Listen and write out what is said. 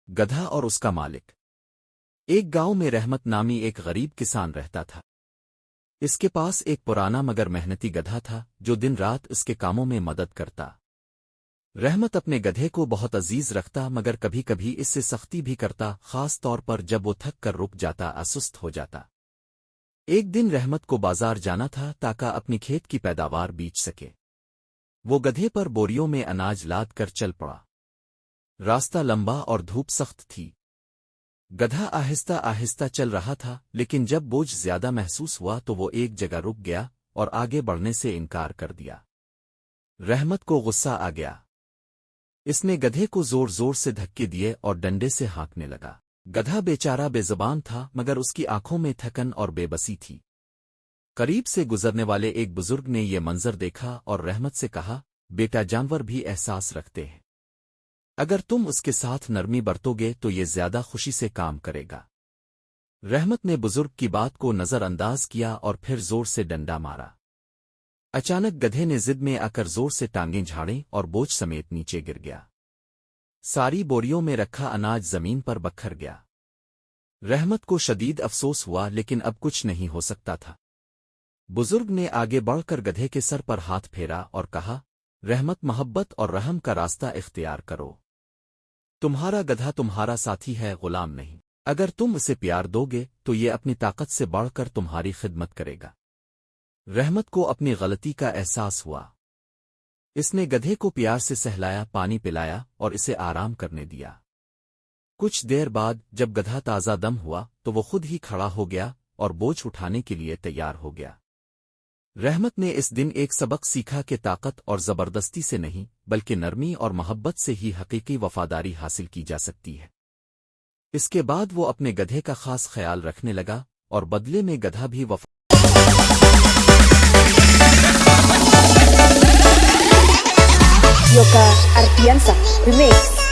گدھا اور اس کا مالک۔ ایک گاؤں میں رحمت نامی ایک غریب کسان رہتا تھا۔ اس کے پاس ایک پرانا مگر محنتی گدھا تھا جو دن رات اس کے کاموں میں مدد کرتا۔ رحمت اپنے گدھے کو بہت عزیز رکھتا مگر کبھی کبھی اس سے سختی بھی کرتا، خاص طور پر جب وہ تھک کر رک جاتا یا سست ہو جاتا۔ ایک دن رحمت کو بازار جانا تھا تاکہ اپنی کھیت کی پیداوار بیچ سکے۔ وہ گدھے پر بوریوں میں اناج لاد کر چل پڑا۔ راستہ لمبا اور دھوپ سخت تھی۔ گدھا آہستہ آہستہ چل رہا تھا، لیکن جب بوجھ زیادہ محسوس ہوا تو وہ ایک جگہ رک گیا اور آگے بڑھنے سے انکار کر دیا۔ رحمت کو غصہ آ گیا۔ اس نے گدھے کو زور زور سے دھکے دیے اور ڈنڈے سے ہانکنے لگا۔ گدھا بیچارہ بے زبان تھا مگر اس کی آنکھوں میں تھکن اور بے بسی تھی۔ قریب سے گزرنے والے ایک بزرگ نے یہ منظر دیکھا اور رحمت سے کہا، بیٹا، جانور بھی احساس رکھتے ہیں۔ اگر تم اس کے ساتھ نرمی برتو گے تو یہ زیادہ خوشی سے کام کرے گا۔ رحمت نے بزرگ کی بات کو نظر انداز کیا اور پھر زور سے ڈنڈا مارا۔ اچانک گدھے نے ضد میں آ کر زور سے ٹانگیں جھاڑیں اور بوجھ سمیت نیچے گر گیا۔ ساری بوریوں میں رکھا اناج زمین پر بکھر گیا۔ رحمت کو شدید افسوس ہوا لیکن اب کچھ نہیں ہو سکتا تھا۔ بزرگ نے آگے بڑھ کر گدھے کے سر پر ہاتھ پھیرا اور کہا، رحمت، محبت اور رحم کا راستہ اختیار کرو۔ تمہارا گدھا تمہارا ساتھی ہے، غلام نہیں۔ اگر تم اسے پیار دو گے تو یہ اپنی طاقت سے بڑھ کر تمہاری خدمت کرے گا۔ رحمت کو اپنی غلطی کا احساس ہوا۔ اس نے گدھے کو پیار سے سہلایا، پانی پلایا اور اسے آرام کرنے دیا۔ کچھ دیر بعد جب گدھا تازہ دم ہوا تو وہ خود ہی کھڑا ہو گیا اور بوجھ اٹھانے کے لیے تیار ہو گیا۔ رحمت نے اس دن ایک سبق سیکھا کہ طاقت اور زبردستی سے نہیں بلکہ نرمی اور محبت سے ہی حقیقی وفاداری حاصل کی جا سکتی ہے۔ اس کے بعد وہ اپنے گدھے کا خاص خیال رکھنے لگا اور بدلے میں گدھا بھی Yoga Ardiansa Remix.